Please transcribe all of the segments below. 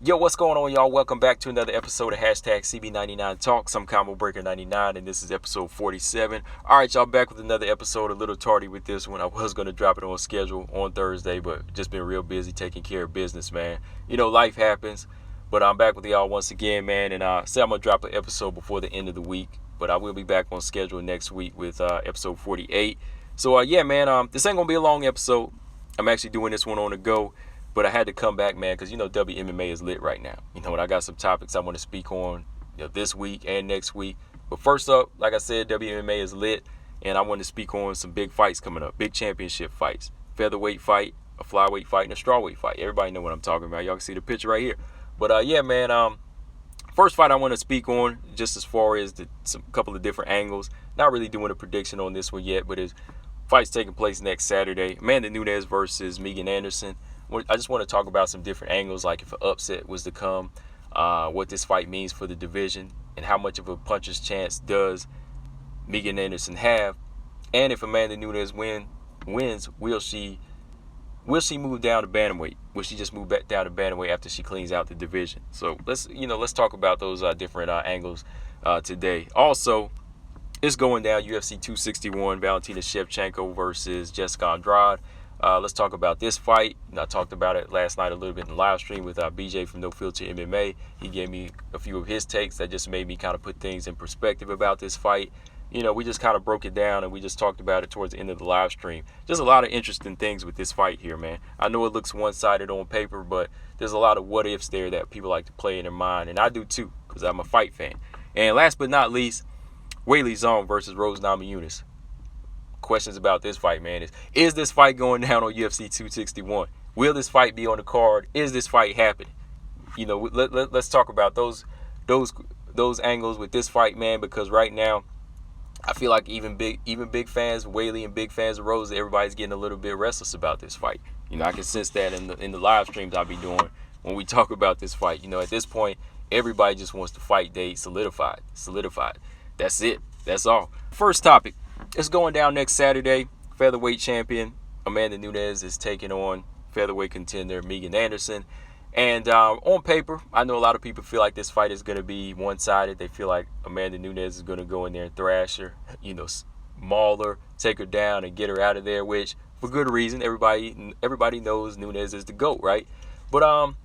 Yo, what's going on, y'all? Welcome back to another episode of Hashtag CB99 Talks. I'm Combo Breaker 99, and this is episode 47. All right, y'all, back with another episode. A little tardy with this one. I was going to drop it on schedule on Thursday, but just been real busy taking care of business, man. You know, life happens, but I'm back with y'all once again, man. And I say I'm going to drop an episode before the end of the week, but I will be back on schedule next week with episode 48. So, yeah, man, this ain't going to be a long episode. I'm actually doing this one on the go. But I had to come back, man, because, Wmma is lit right now. And I got some topics I want to speak on this week and next week. But first up, like I said, Wmma is lit. And I want to speak on some big fights coming up. Big championship fights. Featherweight fight, a flyweight fight, and a strawweight fight. Everybody know what I'm talking about. Y'all can see the picture right here. But, yeah, man, first fight I want to speak on, just as far as some couple of different angles. Not really doing a prediction on this one yet, but it's fights taking place next Saturday. Amanda Nunes versus Megan Anderson. I just want to talk about some different angles, like if an upset was to come, what this fight means for the division, and how much of a puncher's chance does Megan Anderson have, and if Amanda Nunes wins, will she move down to bantamweight? Will she just move back down to bantamweight after she cleans out the division? So let's talk about those different angles today. Also, it's going down UFC 261, Valentina Shevchenko versus Jessica Andrade. Let's talk about this fight. I talked about it last night a little bit in the live stream with BJ from No Filter MMA. He gave me a few of his takes that just made me kind of put things in perspective about this fight. We just kind of broke it down and we just talked about it towards the end of the live stream. Just a lot of interesting things with this fight here, man. I know it looks one-sided on paper, but there's a lot of what-ifs there that people like to play in their mind, and I do too, because I'm a fight fan. And last but not least, Weili Zhang versus Namajunas. Questions about this fight, man, is this fight going down on UFC 261? Will this fight be on the card? Is this fight happening? Let's talk about those angles with this fight, man, because right now I feel like even big fans of Weili and big fans of Rose, everybody's getting a little bit restless about this fight. I can sense that in the live streams I'll be doing when we talk about this fight. At this point, everybody just wants the fight date solidified. That's it. That's all. First topic. It's going down next Saturday. Featherweight champion Amanda Nunes is taking on featherweight contender Megan Anderson. And on paper, I know a lot of people feel like this fight is going to be one-sided. They feel like Amanda Nunes is going to go in there and thrash her, maul her, take her down, and get her out of there, which, for good reason, everybody knows Nunes is the GOAT, right? But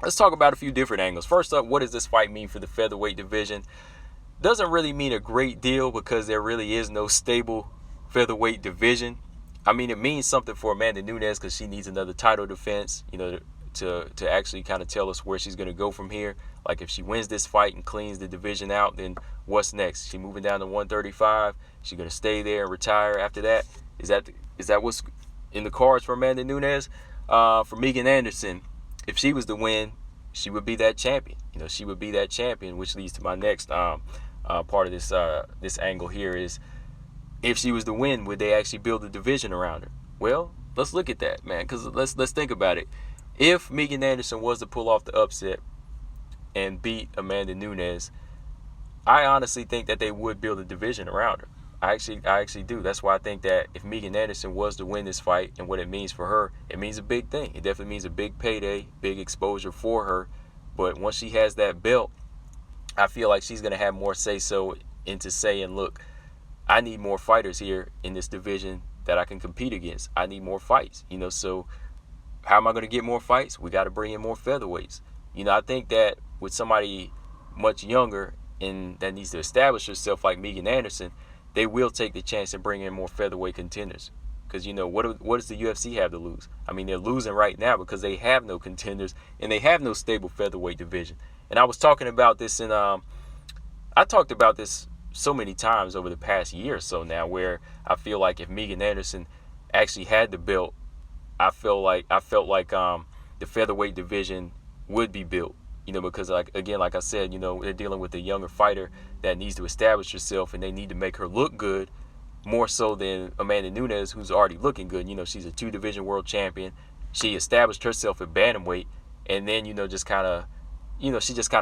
let's talk about a few different angles. First up, what does this fight mean for the featherweight division? Doesn't really mean a great deal because there really is no stable featherweight division. I mean, it means something for Amanda Nunes because she needs another title defense, to actually kind of tell us where she's going to go from here. Like if she wins this fight and cleans the division out, then what's next? She moving down to 135? She going to stay there and retire after that? Is that what's in the cards for Amanda Nunes? For Megan Anderson, if she was to win, she would be that champion. She would be that champion, which leads to my next part of this angle here is, if she was to win, would they actually build a division around her? Well, let's look at that, man, because let's think about it. If Megan Anderson was to pull off the upset and beat Amanda Nunes, I honestly think that they would build a division around her. I actually do. That's why I think that if Megan Anderson was to win this fight, and what it means for her, it means a big thing. It definitely means a big payday, big exposure for her. But once she has that belt, I feel like she's going to have more say-so into saying, look, I need more fighters here in this division that I can compete against. I need more fights, so how am I going to get more fights? We got to bring in more featherweights. I think that with somebody much younger and that needs to establish herself like Megan Anderson, they will take the chance and bring in more featherweight contenders. Because, what does the UFC have to lose? I mean, they're losing right now because they have no contenders and they have no stable featherweight division. And I was talking about this I talked about this so many times over the past year or so now, where I feel like if Megan Anderson actually had the belt, I felt like the featherweight division would be built. Because like I said, they're dealing with a younger fighter that needs to establish herself, and they need to make her look good more so than Amanda Nunes, who's already looking good. She's a 2-division world champion. She established herself at bantamweight, and then she just kind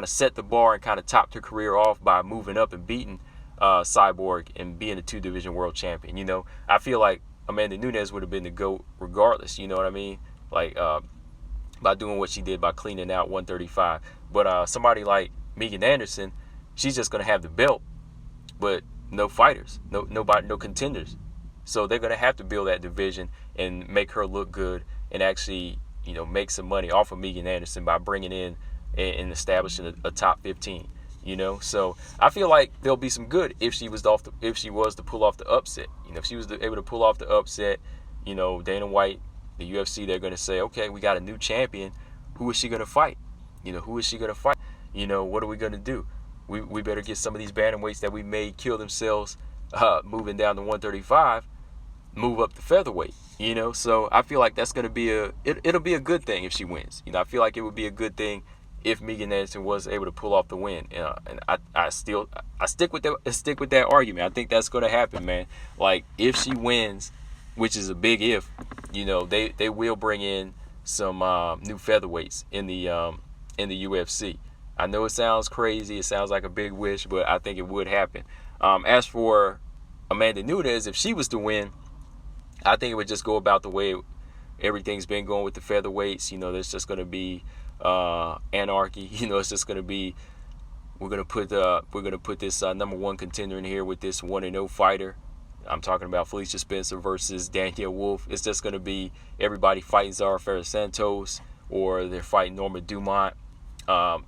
of set the bar and kind of topped her career off by moving up and beating Cyborg and being a 2-division world champion. I feel like Amanda Nunes would have been the GOAT regardless. You know what I mean? Like by doing what she did by cleaning out 135. But somebody like Megan Anderson, she's just going to have the belt, but no fighters, nobody, no contenders. So they're going to have to build that division and make her look good and actually, make some money off of Megan Anderson by bringing in and establishing a top 15. So I feel like there'll be some good if she was to pull off the upset. If she was able to pull off the upset, Dana White, the UFC, they're going to say, okay, we got a new champion. Who is she going to fight? Who is she going to fight? What are we going to do? We better get some of these bantamweights that we made kill themselves moving down to 135, move up to featherweight. So I feel like that's going to be it'll be a good thing if she wins. I feel like it would be a good thing if Megan Anderson was able to pull off the win. And I stick with that argument. I think that's going to happen, man. Like, if she wins, which is a big if, they will bring in some new featherweights in the UFC. I know it sounds crazy, it sounds like a big wish, but I think it would happen. As for Amanda Nunes, if she was to win, I think it would just go about the way everything's been going with the featherweights. There's just going to be anarchy. It's just going to be, we're going to put this number one contender in here with this 1-0 fighter. I'm talking about Felicia Spencer versus Danielle Wolf. It's just going to be everybody fighting Zara Ferrer-Santos, or they're fighting Norma Dumont.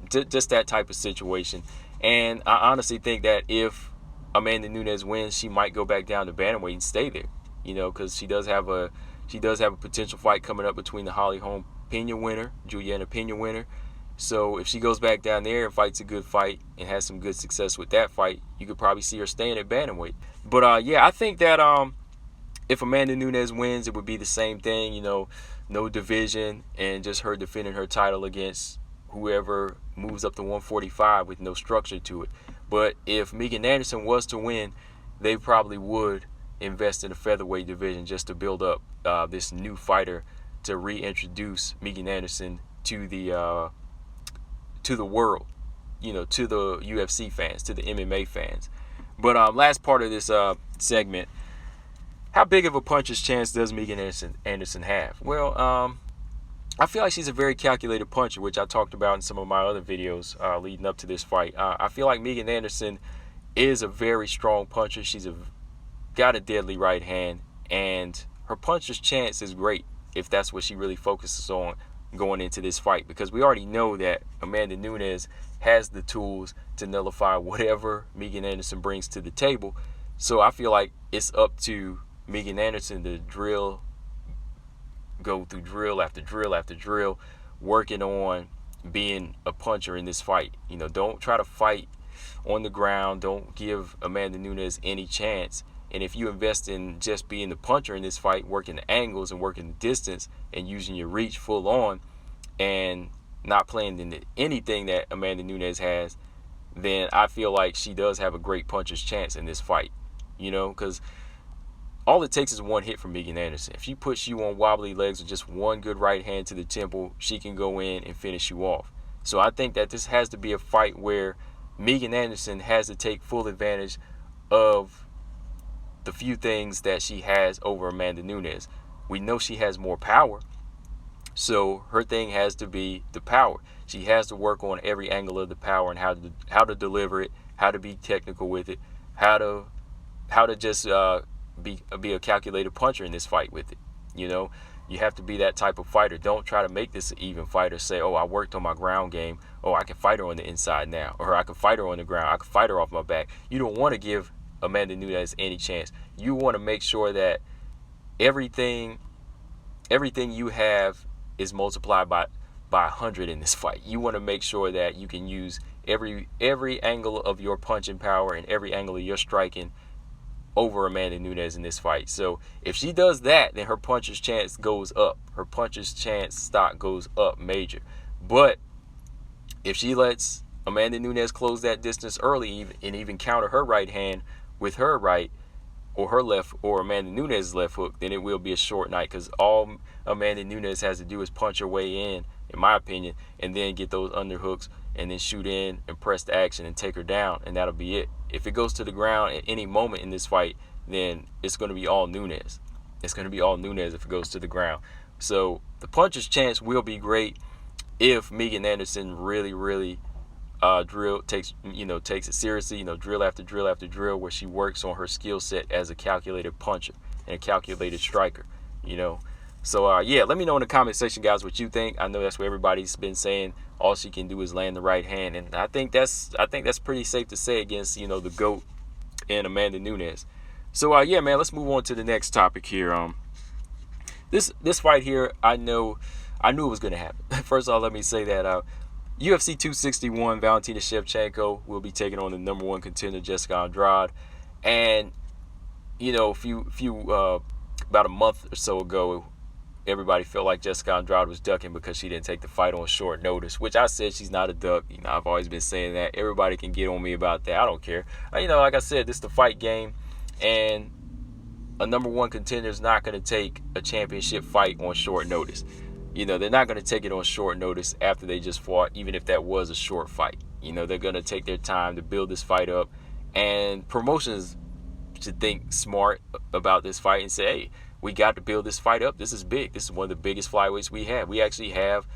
Just that type of situation. And I honestly think that if Amanda Nunes wins, she might go back down to bantamweight and stay there. Because she does have a potential fight coming up between the Holly Holm Pena winner, Juliana Pena winner. So if she goes back down there and fights a good fight and has some good success with that fight, you could probably see her staying at bantamweight. But I think that if Amanda Nunes wins, it would be the same thing. No division, and just her defending her title against whoever moves up to 145 with no structure to it. But if Megan Anderson was to win, they probably would invest in the featherweight division just to build up this new fighter to reintroduce Megan Anderson to the world, to the UFC fans, to the MMA fans. But last part of this segment, how big of a puncher's chance does Megan Anderson have? Well, I feel like she's a very calculated puncher, which I talked about in some of my other videos leading up to this fight. I feel like Megan Anderson is a very strong puncher. She's got a deadly right hand, and her puncher's chance is great if that's what she really focuses on going into this fight, because we already know that Amanda Nunes has the tools to nullify whatever Megan Anderson brings to the table. So I feel like it's up to Megan Anderson to go through drill after drill after drill, working on being a puncher in this fight. Don't try to fight on the ground. Don't give Amanda Nunes any chance. And if you invest in just being the puncher in this fight, working the angles and working the distance and using your reach full on and not playing into anything that Amanda Nunes has, then I feel like she does have a great puncher's chance in this fight. Because all it takes is one hit from Megan Anderson. If she puts you on wobbly legs with just one good right hand to the temple, she can go in and finish you off. So I think that this has to be a fight where Megan Anderson has to take full advantage of the few things that she has over Amanda Nunes. We know she has more power, so her thing has to be the power. She has to work on every angle of the power and how to deliver it, how to be technical with it, how to just be a calculated puncher in this fight with it. You have to be that type of fighter. Don't try to make this an even fighter. Say, oh, I worked on my ground game. Oh, I can fight her on the inside now, or I can fight her on the ground. I can fight her off my back. You don't want to give Amanda Nunes any chance. You want to make sure that everything you have is multiplied by 100 in this fight. You want to make sure that you can use every angle of your punching power and every angle of your striking over Amanda Nunes in this fight. So if she does that, then her puncher's chance goes up. Her puncher's chance stock goes up major. But if she lets Amanda Nunes close that distance early and even counter her right hand with her right, or her left, or Amanda Nunes' left hook, then it will be a short night, because all Amanda Nunes has to do is punch her way in my opinion, and then get those underhooks and then shoot in and press the action and take her down, and that'll be it. If it goes to the ground at any moment in this fight, then it's going to be all Nunes. It's going to be all Nunes if it goes to the ground. So the puncher's chance will be great if Megan Anderson really takes it seriously, drill after drill after drill, where she works on her skill set as a calculated puncher and a calculated striker, So yeah, let me know in the comment section, guys, what you think. I know that's what everybody's been saying. All she can do is land the right hand, and I think that's pretty safe to say against the GOAT and Amanda Nunes. So yeah, man, let's move on to the next topic here. This fight here, I knew it was gonna happen. First of all, let me say that UFC 261, Valentina Shevchenko will be taking on the number one contender, Jessica Andrade. And about a month or so ago, everybody felt like Jessica Andrade was ducking because she didn't take the fight on short notice, which I said she's not a duck. I've always been saying that. Everybody can get on me about that. I don't care. Like I said, this is the fight game, and a number one contender is not going to take a championship fight on short notice. They're not going to take it on short notice after they just fought, even if that was a short fight. They're going to take their time to build this fight up, and promotions should think smart about this fight and say, hey, we got to build this fight up. This is big. This is one of the biggest flyweights we have. We actually have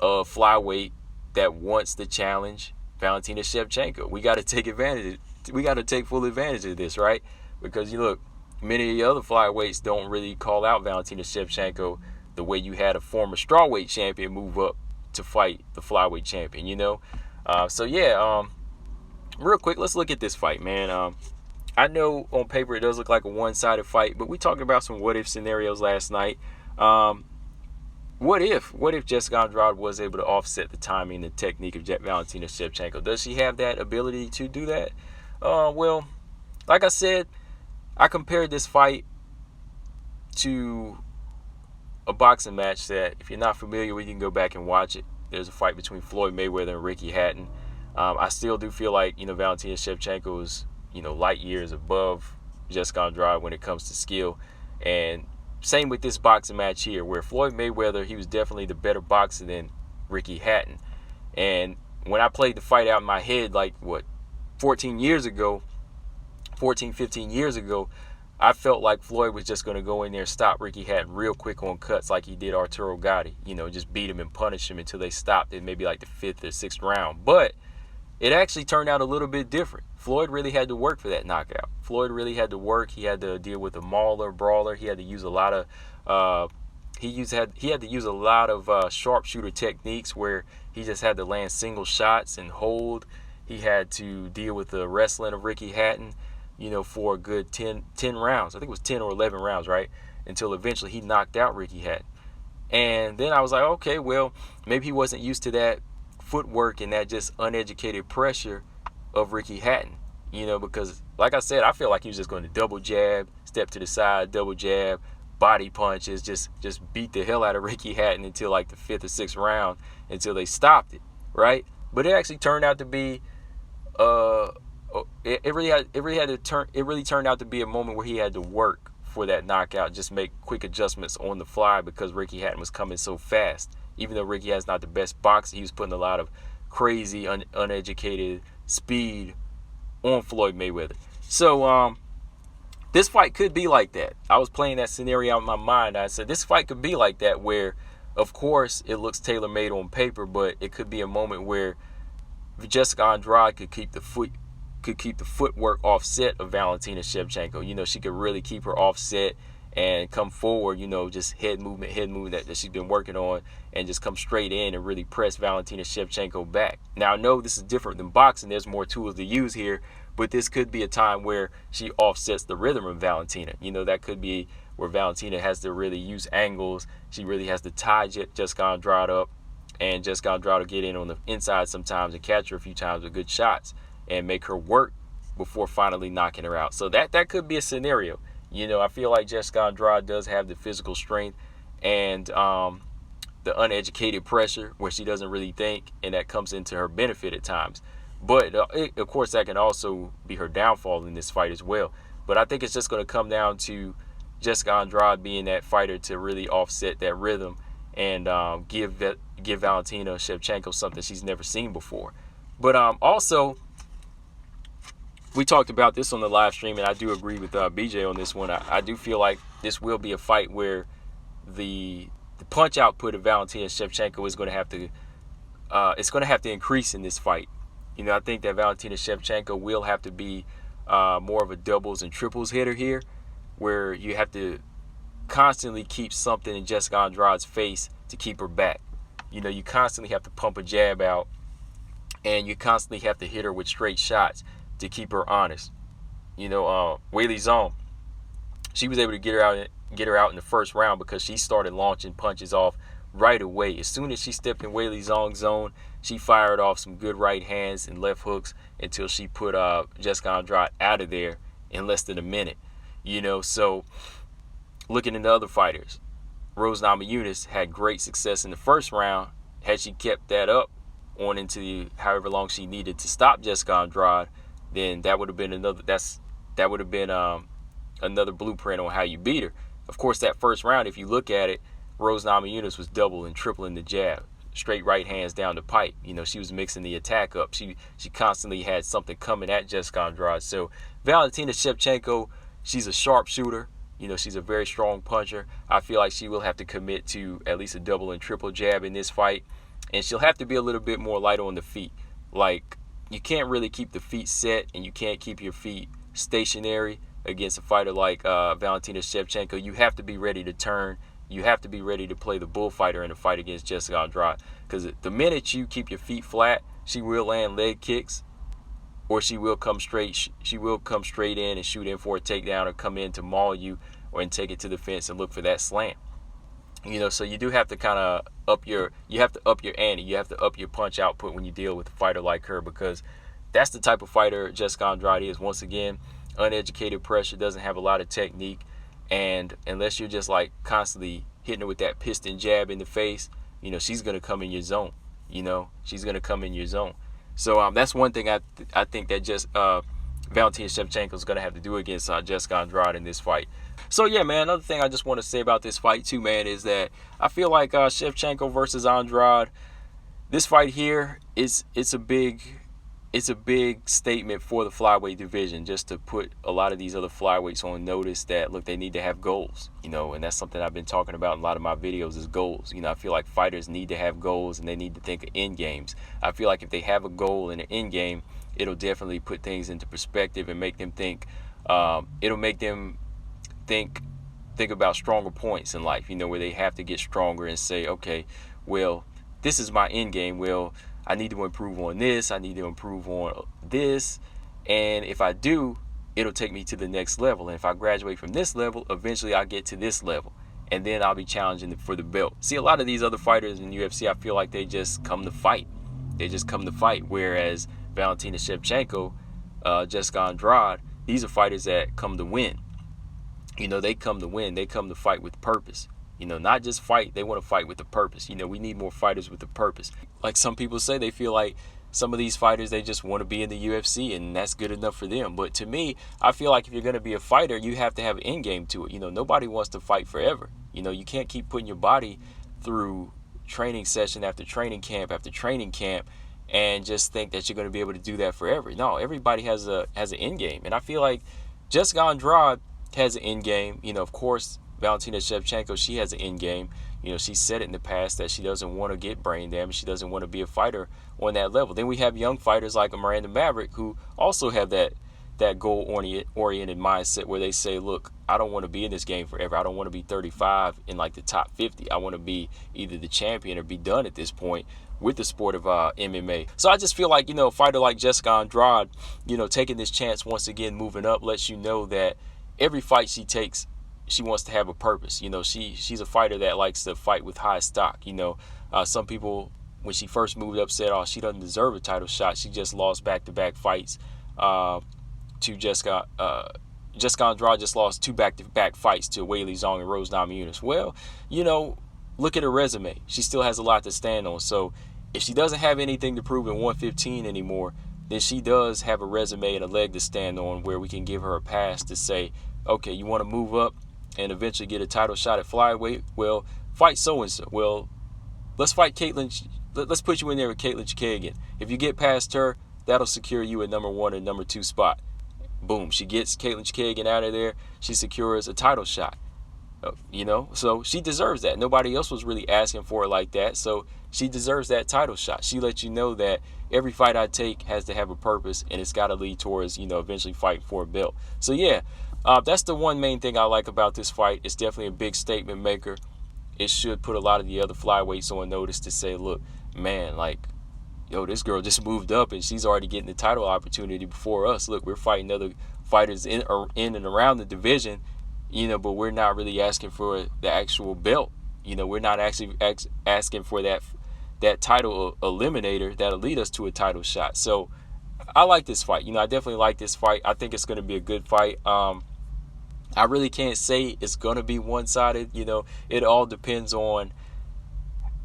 a flyweight that wants to challenge Valentina Shevchenko. We got to take advantage. We got to take full advantage of this, right? Because look, many of the other flyweights don't really call out Valentina Shevchenko the way you had a former strawweight champion move up to fight the flyweight champion. So yeah, real quick, let's look at this fight, man. I know on paper it does look like a one-sided fight, but we talked about some what-if scenarios last night. What if Jessica Andrade was able to offset the timing and the technique of Valentina Shevchenko? Does she have that ability to do that? Well, like I said, I compared this fight to a boxing match that, if you're not familiar with, you can go back and watch it. There's a fight between Floyd Mayweather and Ricky Hatton. I still do feel like, Valentina Shevchenko is, light years above Jessica Andrade when it comes to skill. And same with this boxing match here, where Floyd Mayweather, he was definitely the better boxer than Ricky Hatton. And when I played the fight out in my head, 15 years ago, I felt like Floyd was just going to go in there and stop Ricky Hatton real quick on cuts like he did Arturo Gatti. Just beat him and punish him until they stopped in maybe like the 5th or 6th round. But it actually turned out a little bit different. Floyd really had to work for that knockout. Floyd really had to work. He had to deal with a mauler, brawler. He had to use a lot of he had to use a lot of sharpshooter techniques where he just had to land single shots and hold. He had to deal with the wrestling of Ricky Hatton, for a good 10 rounds. I think it was 10 or 11 rounds, right? Until eventually he knocked out Ricky Hatton. And then I was like, okay, well, maybe he wasn't used to that footwork and that just uneducated pressure of Ricky Hatton, because like I said, I feel like he was just going to double jab, step to the side, double jab, body punches, just beat the hell out of Ricky Hatton until like the 5th or 6th round until they stopped it, right? But it actually turned out to be it really turned out to be a moment where he had to work for that knockout, just make quick adjustments on the fly because Ricky Hatton was coming so fast. Even though Ricky Hatton's not the best boxer, he was putting a lot of crazy, uneducated speed on Floyd Mayweather. So this fight could be like that. I was playing that scenario out in my mind. I said this fight could be like that, where, of course, it looks tailor-made on paper, but it could be a moment where Jessica Andrade could keep the footwork offset of Valentina Shevchenko. She could really keep her offset and come forward, just head movement that she's been working on, and just come straight in and really press Valentina Shevchenko back. Now, I know this is different than boxing. There's more tools to use here, but this could be a time where she offsets the rhythm of Valentina. That could be where Valentina has to really use angles. She really has to tie Jessica Andrade up, and Jessica Andrade will get in on the inside sometimes and catch her a few times with good shots and make her work before finally knocking her out. So that could be a scenario. I feel like Jessica Andrade does have the physical strength and the uneducated pressure where she doesn't really think, and that comes into her benefit at times. But, of course, that can also be her downfall in this fight as well. But I think it's just going to come down to Jessica Andrade being that fighter to really offset that rhythm and give Valentina Shevchenko something she's never seen before. But also, we talked about this on the live stream, and I do agree with BJ on this one. I do feel like this will be a fight where the the punch output of Valentina Shevchenko is going to have to it's going to have to increase in this fight. You know, I think that Valentina Shevchenko will have to be more of a doubles and triples hitter here, where you have to constantly keep something in Jessica Andrade's face to keep her back. You know, you constantly have to pump a jab out, and you constantly have to hit her with straight shots to keep her honest. You know, Weili Zhang, she was able to get her out in the first round because she started launching punches off right away. As soon as she stepped in Weili Zhang's zone, she fired off some good right hands and left hooks until she put Jessica Andrade out of there in less than a minute. You know, so looking into other fighters, Namajunas had great success in the first round. Had she kept that up on into however long she needed to stop Jessica Andrade, then that would have been another blueprint on how you beat her. Of course, that first round, if you look at it, Namajunas was double and tripling the jab, straight right hands down the pipe. You know, she was mixing the attack up. She constantly had something coming at Jessica Andrade. So Valentina Shevchenko, she's a sharpshooter. You know, she's a very strong puncher. I feel like she will have to commit to at least a double and triple jab in this fight. And she'll have to be a little bit more light on the feet. Like, you can't really keep the feet set, and you can't keep your feet stationary against a fighter like Valentina Shevchenko. You have to be ready to turn. You have to be ready to play the bullfighter in a fight against Jessica Andrade. Because the minute you keep your feet flat, she will land leg kicks, or she will come straight. She will come straight in and shoot in for a takedown, or come in to maul you, or and take it to the fence and look for that slam. You know, so you do have to kind of up your ante. You have to up your punch output when you deal with a fighter like her, because that's the type of fighter Jessica Andrade is. Once again, uneducated pressure, doesn't have a lot of technique, and unless you're just like constantly hitting her with that piston jab in the face, you know, she's gonna come in your zone. You know, she's gonna come in your zone. So that's one thing I think that just Valentina Shevchenko is gonna have to do against Jessica Andrade in this fight. So yeah, man, another thing I just want to say about this fight too, man, is that I feel like Shevchenko versus Andrade, this fight here it's a big statement for the flyweight division, just to put a lot of these other flyweights on notice that, look, they need to have goals, you know, and that's something I've been talking about in a lot of my videos is goals. You know, I feel like fighters need to have goals, and they need to think of end games. I feel like if they have a goal and an end game, it'll definitely put things into perspective and make them think. It'll make them think about stronger points in life, you know, where they have to get stronger and say, okay, well, this is my end game. Well, I need to improve on this. I need to improve on this. And if I do, it'll take me to the next level. And if I graduate from this level, eventually I'll get to this level. And then I'll be challenging for the belt. See, a lot of these other fighters in UFC, I feel like they just come to fight. They just come to fight. Whereas Valentina Shevchenko, Jessica Andrade, these are fighters that come to win. You know, they come to win. They come to fight with purpose. You know, not just fight. They want to fight with a purpose. You know, we need more fighters with a purpose. Like some people say, they feel like some of these fighters, they just want to be in the UFC, and that's good enough for them. But to me, I feel like if you're going to be a fighter, you have to have an end game to it. You know, nobody wants to fight forever. You know, you can't keep putting your body through training session after training camp after training camp and just think that you're going to be able to do that forever. No, everybody has an end game. And I feel like Jessica Andrade has an end game. You know, of course, Valentina Shevchenko, she has an end game. You know, she said it in the past that she doesn't want to get brain damage. She doesn't want to be a fighter on that level. Then we have young fighters like Miranda Maverick who also have that goal-oriented mindset where they say, look, I don't want to be in this game forever. I don't want to be 35 in like the top 50. I want to be either the champion or be done at this point with the sport of MMA. So I just feel like, you know, a fighter like Jessica Andrade, you know, taking this chance once again, moving up, lets you know that every fight she takes, she wants to have a purpose. You know, she's a fighter that likes to fight with high stock. You know, some people, when she first moved up, said, oh, she doesn't deserve a title shot. She just lost back-to-back fights to Jessica. Jessica Andrade just lost 2 back-to-back fights to Weili Zhang and Namajunas. Well, you know, look at her resume. She still has a lot to stand on. So if she doesn't have anything to prove in 115 anymore, then she does have a resume and a leg to stand on where we can give her a pass to say, okay, you want to move up and eventually get a title shot at flyweight? Well, fight so-and-so. Well, let's fight Caitlin. Let's put you in there with Caitlin Chikagian. If you get past her, that'll secure you a number 1 and number 2 spot. Boom. She gets Caitlin Chikagian out of there. She secures a title shot. So she deserves that. Nobody else was really asking for it like that, so she deserves that title shot. She lets you know that every fight I take has to have a purpose, and it's got to lead towards, eventually fighting for a belt. So yeah, that's the one main thing I like about this fight. It's definitely a big statement maker. It should put a lot of the other flyweights on notice to say, look, man, like, yo, this girl just moved up and she's already getting the title opportunity before us. Look, we're fighting other fighters in and around the division, but we're not really asking for the actual belt. We're not actually asking for that title eliminator that'll lead us to a title shot. So I like this fight. I definitely like this fight. I think it's going to be a good fight. I really can't say it's going to be one-sided. It all depends on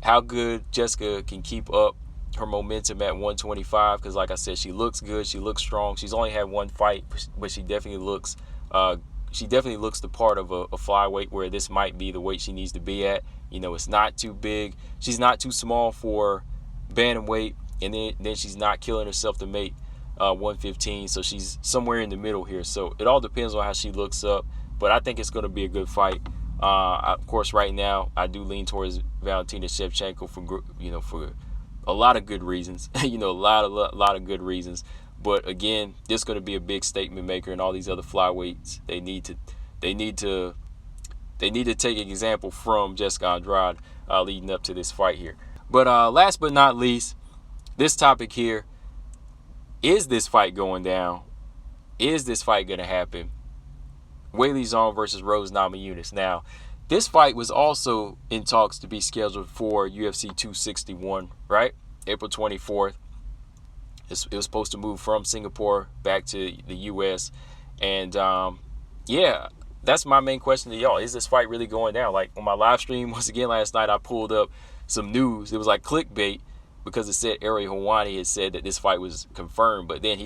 how good Jessica can keep up her momentum at 125, because like I said, she looks good, she looks strong. She's only had one fight, but she definitely looks the part of a flyweight where this might be the weight she needs to be at. It's not too big, she's not too small for bantamweight, and then she's not killing herself to make 115, so she's somewhere in the middle here. So it all depends on how she looks up, but I think it's going to be a good fight. Of course, right now I do lean towards Valentina Shevchenko for a lot of good reasons. a lot of good reasons. But again, this is going to be a big statement maker, and all these other flyweights, they need to take an example from Jessica Andrade leading up to this fight here. But last but not least, this topic here: is this fight going down? Is this fight going to happen? Weili Zhang versus Rose Namajunas. Now, this fight was also in talks to be scheduled for UFC 261, right? April 24th. It was supposed to move from Singapore back to the U.S. And, yeah, that's my main question to y'all. Is this fight really going down? Like, on my live stream, once again, last night, I pulled up some news. It was like clickbait because it said Ariel Helwani had said that this fight was confirmed. But then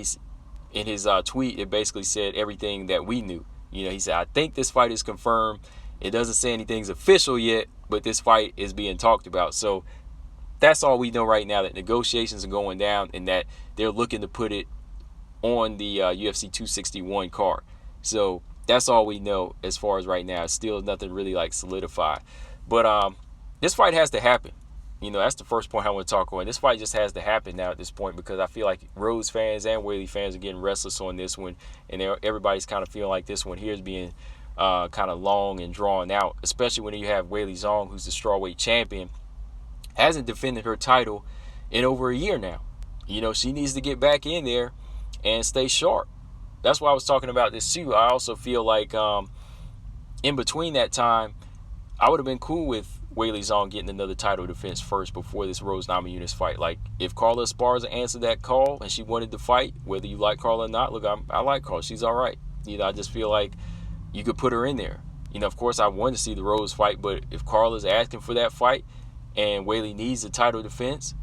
in his tweet, it basically said everything that we knew. He said, I think this fight is confirmed. It doesn't say anything's official yet, but this fight is being talked about. So that's all we know right now, that negotiations are going down and that they're looking to put it on the UFC 261 card. So that's all we know as far as right now. It's still nothing really like solidified. But this fight has to happen. That's the first point I want to talk on. This fight just has to happen now at this point, because I feel like Rose fans and Weili fans are getting restless on this one, and everybody's kind of feeling like this one here is being kind of long and drawn out, especially when you have Weili Zhang, who's the strawweight champion, hasn't defended her title in over a year now. She needs to get back in there and stay sharp. That's why I was talking about this too. I also feel like in between that time, I would have been cool with Weili Zhang getting another title defense first before this Rose Namajunas fight. Like, if Carla Esparza answered that call and she wanted to fight, whether you like Carla or not, look, I like Carla. She's all right. I just feel like you could put her in there. Of course, I wanted to see the Rose fight, but if Carla's asking for that fight and Weili needs a title defense,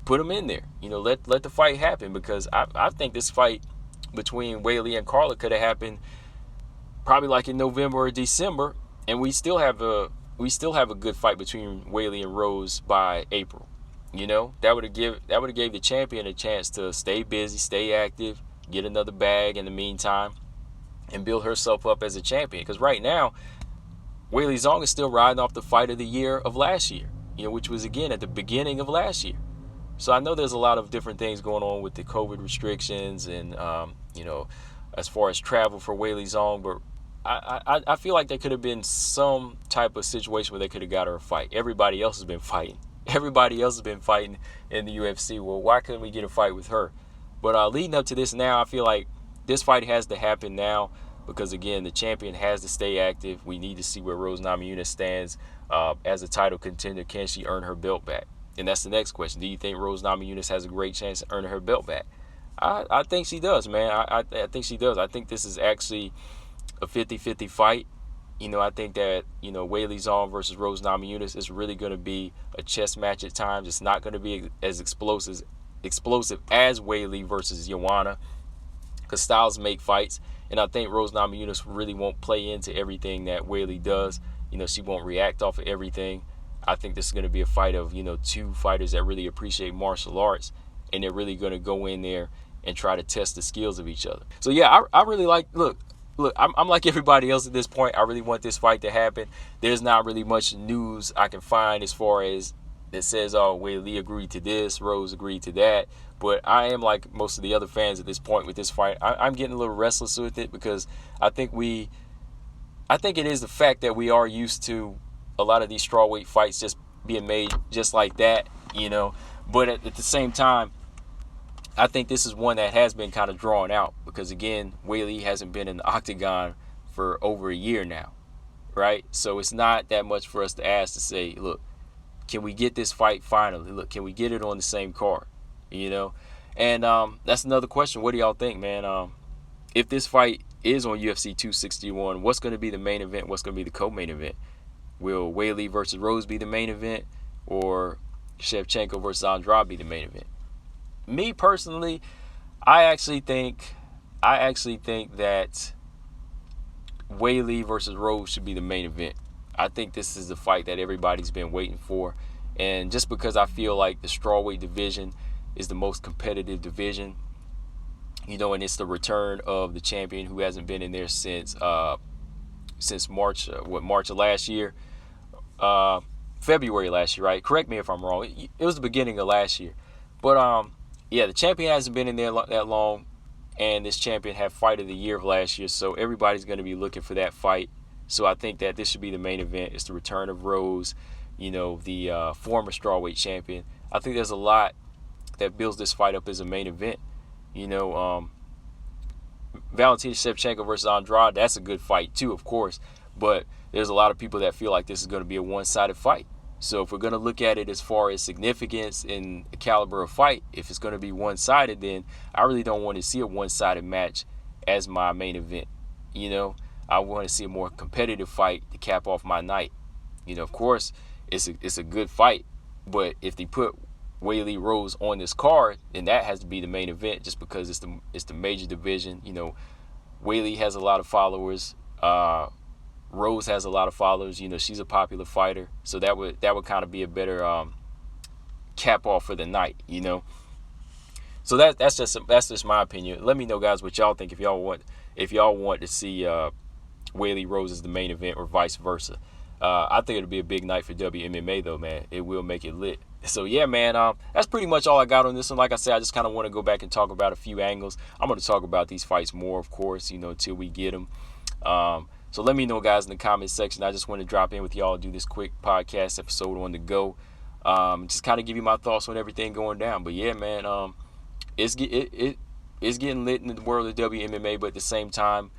put him in there. Let the fight happen, because I think this fight between Weili and Carla could have happened probably like in November or December, and we still have a good fight between Weili and Rose by April. That would have gave the champion a chance to stay busy, stay active, get another bag in the meantime, and build herself up as a champion. Because right now, Weili Zhang is still riding off the fight of the year of last year, which was again at the beginning of last year. So I know there's a lot of different things going on with the COVID restrictions and as far as travel for Weili Zhang, but I feel like there could have been some type of situation where they could have got her a fight. Everybody else has been fighting. Everybody else has been fighting in the UFC. Well, why couldn't we get a fight with her? But leading up to this now, I feel like this fight has to happen now, because, again, the champion has to stay active. We need to see where Rose Namajunas stands as a title contender. Can she earn her belt back? And that's the next question. Do you think Rose Namajunas has a great chance of earning her belt back? I think she does, man. I think she does. I think this is actually a 50-50 fight. I think that, Weili Zhang versus Rose Namajunas is really going to be a chess match at times. It's not going to be as explosive as Weili versus Wmma, because styles make fights. And I think Rose Namajunas really won't play into everything that Weili does. She won't react off of everything. I think this is going to be a fight of, two fighters that really appreciate martial arts, and they're really going to go in there and try to test the skills of each other. So, yeah, I really like, look, look, I'm like everybody else at this point. I really want this fight to happen. There's not really much news I can find as far as that says, oh, Weili agreed to this, Rose agreed to that. But I am like most of the other fans at this point with this fight. I'm getting a little restless with it because I think it is the fact that we are used to a lot of these strawweight fights just being made just like that, you know. But at the same time, I think this is one that has been kind of drawn out because, again, Weili hasn't been in the octagon for over a year now, right? So it's not that much for us to ask to say, look, can we get this fight finally? Look, can we get it on the same card, you know? And that's another question. What do y'all think, man? If this fight is on UFC 261, what's going to be the main event? What's going to be the co-main event? Will Weili versus Rose be the main event, or Shevchenko versus Andrade be the main event? Me personally, I actually think that Weili versus Rose should be the main event. I think this is the fight that everybody's been waiting for, and just because I feel like the strawweight division is the most competitive division, you know, and it's the return of the champion who hasn't been in there since March, March of last year, February last year, right? Correct me if I'm wrong. It was the beginning of last year, but yeah, the champion hasn't been in there that long, and this champion had fight of the year of last year, so everybody's going to be looking for that fight. So I think that this should be the main event. It's the return of Rose, you know, the former strawweight champion. I think there's a lot that builds this fight up as a main event. You know, Valentina Shevchenko versus Andrade, that's a good fight too, of course. But there's a lot of people that feel like this is going to be a one-sided fight. So if we're going to look at it as far as significance in the caliber of fight, if it's going to be one-sided, then I really don't want to see a one-sided match as my main event. You know, I want to see a more competitive fight to cap off my night. You know, of course, it's a good fight, but if they put Weili Rose on this card, then that has to be the main event just because it's the major division. You know, Weili has a lot of followers. Rose has a lot of followers. You know, she's a popular fighter, so that would kind of be a better cap off for the night. You know, so that's just my opinion. Let me know, guys, what y'all think. If y'all want to see Weili Rose as the main event or vice versa. I think it'll be a big night for WMMA though, man. It will make it lit. So yeah, man, that's pretty much all I got on this one. Like I said, I just kind of want to go back and talk about a few angles. I'm going to talk about these fights more, of course, you know, until we get them. So let me know, guys, in the comment section. I just want to drop in with y'all, do this quick podcast episode on the go. Just kind of give you my thoughts on everything going down. But yeah, man, it's getting lit in the world of WMMA, but at the same time,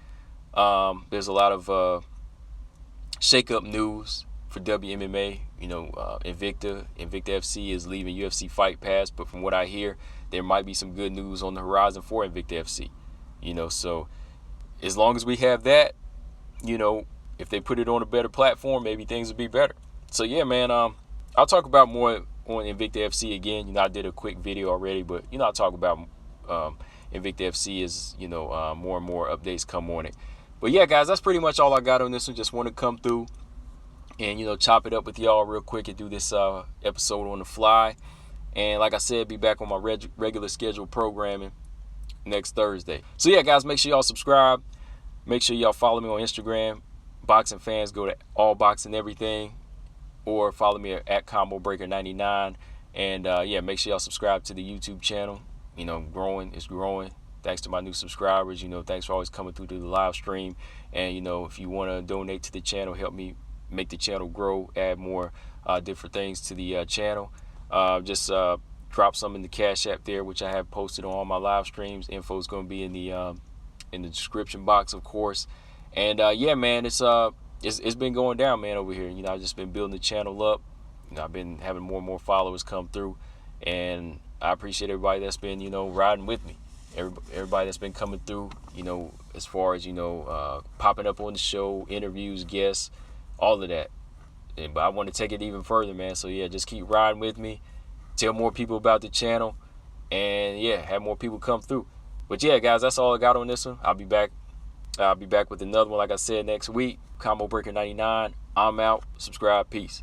there's a lot of shake-up news for WMMA. You know, Invicta FC is leaving UFC Fight Pass, but from what I hear, there might be some good news on the horizon for Invicta FC. You know, so as long as we have that, you know, if they put it on a better platform, maybe things will be better. So yeah, man, I'll talk about more on Invicta FC again. You know, I did a quick video already, but you know, I'll talk about Invicta FC as, you know, more and more updates come on it. But yeah, guys, that's pretty much all I got on this one. Just want to come through and, you know, chop it up with y'all real quick and do this episode on the fly. And like I said, be back on my regular scheduled programming next Thursday. So yeah, guys, make sure y'all subscribe. Make sure y'all follow me on Instagram. Boxing fans, go to All Boxing Everything, or follow me at ComboBreaker99. And yeah, make sure y'all subscribe to the YouTube channel. You know, it's growing. Thanks to my new subscribers. You know, thanks for always coming through to the live stream. And, you know, if you want to donate to the channel, help me make the channel grow, add more different things to the channel. Just drop some in the Cash App there, which I have posted on all my live streams. Info is going to be in the description box, of course. And yeah, man, it's been going down, man, over here. You know, I've just been building the channel up. You know, I've been having more and more followers come through, and I appreciate everybody that's been, you know, riding with me. Everybody that's been coming through, you know, as far as, you know, popping up on the show, interviews, guests, all of that. But I want to take it even further, man. So yeah, just keep riding with me. Tell more people about the channel, and yeah, have more people come through. But yeah, guys, that's all I got on this one. I'll be back with another one, like I said, next week. Combo Breaker 99. I'm out. Subscribe. Peace.